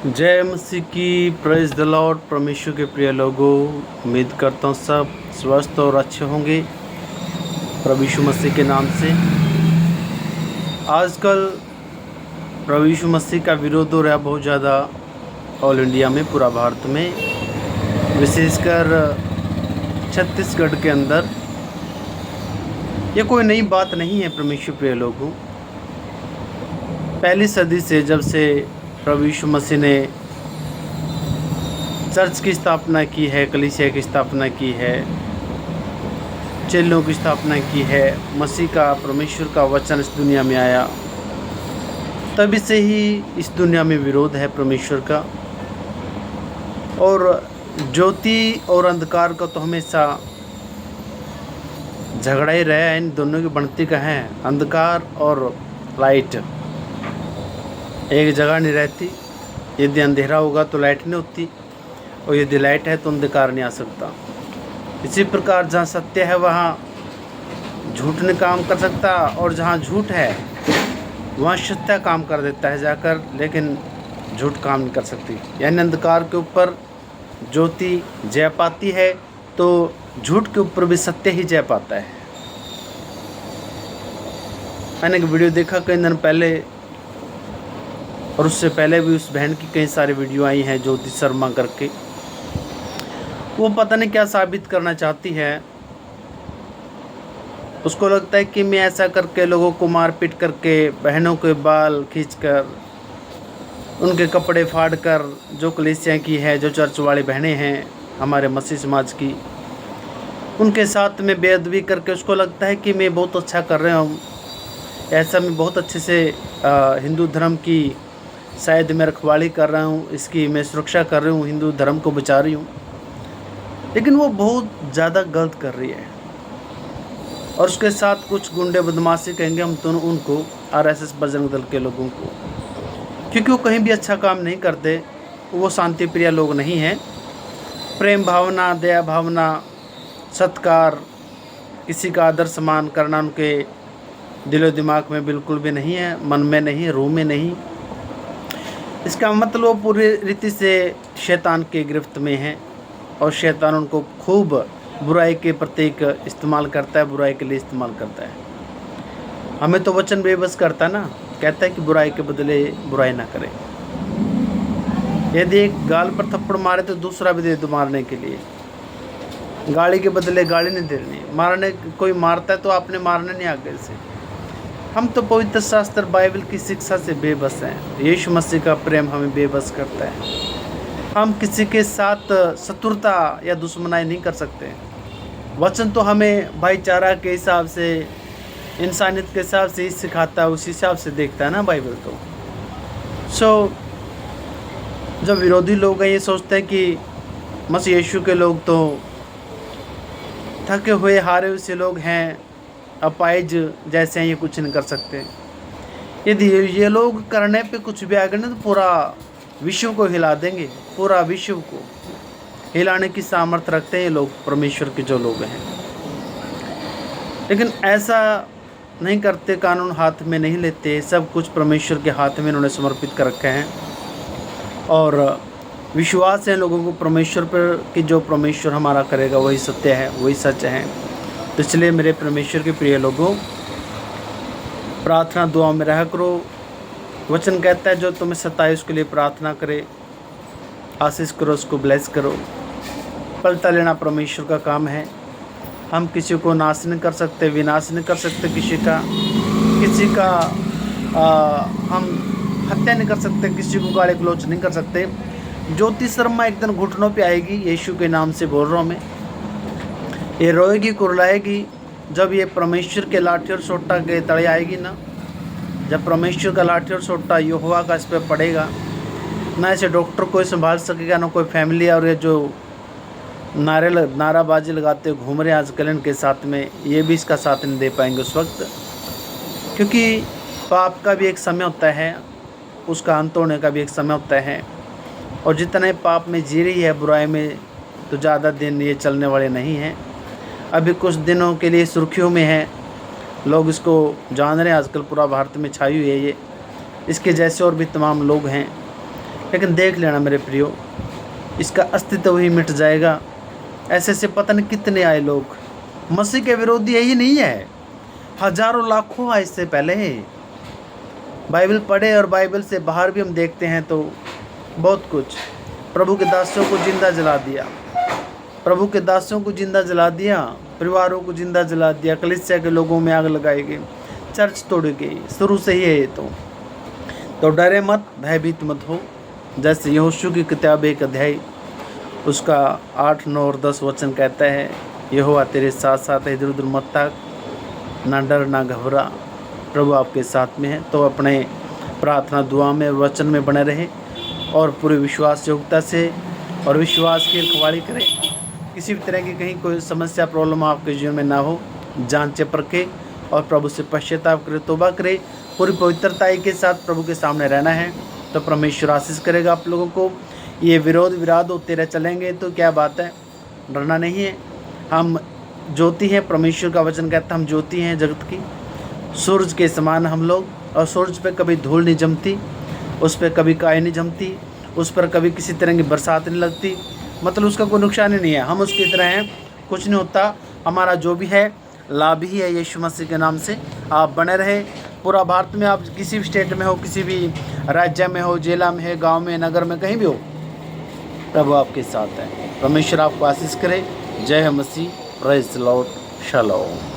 जय मसीह की। Praise the Lord. परमेश्वर के प्रिय लोगों, उम्मीद करता हूँ सब स्वस्थ और अच्छे होंगे प्रभु यीशु मसीह के नाम से। आजकल प्रभु यीशु मसीह का विरोध हो रहा है बहुत ज़्यादा ऑल इंडिया में, पूरा भारत में, विशेषकर छत्तीसगढ़ के अंदर। ये कोई नई बात नहीं है परमेश्वर प्रिय लोगों। पहली सदी से, जब से प्रभु यीशु मसीह ने चर्च की स्थापना की है, कलीसिया की स्थापना की है, चेलों की स्थापना की है, मसीह का, परमेश्वर का वचन इस दुनिया में आया, तभी से ही इस दुनिया में विरोध है परमेश्वर का। और ज्योति और अंधकार का तो हमेशा झगड़ा ही रहा है। इन दोनों की बनती का है, अंधकार और लाइट एक जगह नहीं रहती। यदि अंधेरा होगा तो लाइट नहीं होती, और यदि लाइट है तो अंधकार नहीं आ सकता। इसी प्रकार जहाँ सत्य है वहाँ झूठ नहीं काम कर सकता, और जहाँ झूठ है वहाँ सत्य काम कर देता है जाकर, लेकिन झूठ काम नहीं कर सकती। यानी अंधकार के ऊपर ज्योति जय पाती है, तो झूठ के ऊपर भी सत्य ही जय पाता है। मैंने एक वीडियो देखा कई दिन पहले, और उससे पहले भी उस बहन की कई सारी वीडियो आई हैं, ज्योति शर्मा करके। वो पता नहीं क्या साबित करना चाहती है। उसको लगता है कि मैं ऐसा करके, लोगों को मारपीट करके, बहनों के बाल खींचकर, उनके कपड़े फाड़कर, जो कलीसिया की है, जो चर्च वाली बहनें हैं हमारे मसीह समाज की, उनके साथ में बेअदबी करके, उसको लगता है कि मैं बहुत अच्छा कर रहा हूँ, ऐसा मैं बहुत अच्छे से हिंदू धर्म की शायद मैं रखवाली कर रहा हूँ, इसकी मैं सुरक्षा कर रही हूँ, हिंदू धर्म को बचा रही हूँ। लेकिन वो बहुत ज़्यादा गलत कर रही है। और उसके साथ कुछ गुंडे बदमाशी कहेंगे हम तो उनको, आरएसएस बजरंग दल के लोगों को, क्योंकि वो कहीं भी अच्छा काम नहीं करते। वो शांति प्रिय लोग नहीं हैं। प्रेम भावना, दया भावना, सत्कार, किसी का आदर सम्मान करना उनके दिलो दिमाग में बिल्कुल भी नहीं है, मन में नहीं, रूह में नहीं। इसका मतलब वो पूरी रीति से शैतान के गिरफ्त में है, और शैतान उनको खूब बुराई के प्रतीक इस्तेमाल करता है, बुराई के लिए इस्तेमाल करता है। हमें तो वचन बेबस करता है ना, कहता है कि बुराई के बदले बुराई ना करें। यदि एक गाल पर थप्पड़ मारे तो दूसरा भी दे दो मारने के लिए। गाली के बदले गाली नहीं देनी। मारने कोई मारता है तो आपने मारना नहीं आगे से। हम तो पवित्र शास्त्र बाइबल की शिक्षा से बेबस हैं। यीशु मसीह का प्रेम हमें बेबस करता है। हम किसी के साथ शत्रुता या दुश्मनाई नहीं कर सकते। वचन तो हमें भाईचारा के हिसाब से, इंसानियत के हिसाब से ही सिखाता है, उसी हिसाब से देखता है ना बाइबल तो। जब विरोधी लोग हैं, ये सोचते हैं कि मसीह यीशु के लोग तो थके हुए हारे हुए से लोग हैं, अपाइज जैसे हैं, ये कुछ नहीं कर सकते। यदि ये लोग करने पे कुछ भी आगे नहीं तो पूरा विश्व को हिला देंगे। पूरा विश्व को हिलाने की सामर्थ्य रखते हैं ये लोग, परमेश्वर के जो लोग हैं। लेकिन ऐसा नहीं करते, कानून हाथ में नहीं लेते, सब कुछ परमेश्वर के हाथ में इन्होंने समर्पित कर रखे हैं। और विश्वास है लोगों को परमेश्वर पर कि जो परमेश्वर हमारा करेगा वही सत्य है, वही सच है। तो इसलिए मेरे परमेश्वर के प्रिय लोगों, प्रार्थना दुआ में रहा करो। वचन कहता है जो तुम्हें सताए उसके लिए प्रार्थना करे, आशीष करो, उसको ब्लेस करो। पलटा लेना परमेश्वर का काम है। हम किसी को नाश नहीं कर सकते, विनाश नहीं कर सकते किसी का हम हत्या नहीं कर सकते, किसी को गाली गलौज नहीं कर सकते। ज्योति शर्मा एक दिन घुटनों पे आएगी, यीशु के नाम से बोल रहा हूँ मैं। ये रोएगी, कुरलाएगी। जब ये परमेश्वर के लाठी और सोटा के तले आएगी ना, जब परमेश्वर का लाठी और सोटा यहोवा का इस पर पड़ेगा ना, इसे डॉक्टर कोई संभाल सकेगा ना कोई फैमिली। और ये जो नाराबाजी लगाते घूम रहे हैं आजकल इनके साथ में, ये भी इसका साथ नहीं दे पाएंगे उस वक्त। क्योंकि पाप का भी एक समय होता है, उसका अंत होने का भी एक समय होता है। और जितने पाप में जी रही है, बुराई में, तो ज़्यादा दिन ये चलने वाले नहीं हैं। अभी कुछ दिनों के लिए सुर्खियों में है, लोग इसको जान रहे हैं। आजकल पूरा भारत में छाई हुई है ये। इसके जैसे और भी तमाम लोग हैं। लेकिन देख लेना मेरे प्रियो, इसका अस्तित्व ही मिट जाएगा। ऐसे पता नहीं कितने आए लोग, मसीह के विरोधी यही नहीं है, हजारों लाखों आए इससे पहले। बाइबल पढ़े और बाइबल से बाहर भी हम देखते हैं तो बहुत कुछ। प्रभु के दासों को जिंदा जला दिया, प्रभु के दासों को जिंदा जला दिया, परिवारों को जिंदा जला दिया, कलीसिया के लोगों में आग लगाई गई, चर्च तोड़ी गई। शुरू से ही है ये तो डरे मत, भयभीत मत हो। जैसे यहोशू की किताब 1 अध्याय उसका 8, 9 और 10 वचन कहता है, यहोवा तेरे साथ साथ है, इधर उधर मत ताक, ना डर ना घबरा, प्रभु आपके साथ में है। तो अपने प्रार्थना दुआ में वचन में बने रहे और पूरी विश्वास योग्यता से और विश्वास की रखवाली करें। किसी भी तरह की कहीं कोई समस्या प्रॉब्लम आपके जीवन में ना हो, जांचे परखे और प्रभु से पश्चाताप करे, तौबा करे, पूरी पवित्रता के साथ प्रभु के सामने रहना है। तो परमेश्वर आशीष करेगा आप लोगों को। ये विरोध विराध होते रह चलेंगे तो क्या बात है, डरना नहीं है। हम ज्योति हैं, परमेश्वर का वचन कहता है हम ज्योति हैं जगत की, सूरज के समान हम लोग। और सूरज पे कभी धूल नहीं जमती, उस पर कभी काई नहीं जमती, उस पर कभी किसी तरह की बरसात नहीं लगती, मतलब उसका कोई नुकसान ही नहीं है। हम उसकी तरह हैं, कुछ नहीं होता। हमारा जो भी है लाभ ही है यीशु मसीह के नाम से। आप बने रहे। पूरा भारत में आप किसी भी स्टेट में हो, किसी भी राज्य में हो, जिला में है, गांव में, नगर में, कहीं भी हो, प्रभु आपके साथ है। परमेश्वर आपको आशीष करे। जय मसीह। Praise the Lord. शालोम।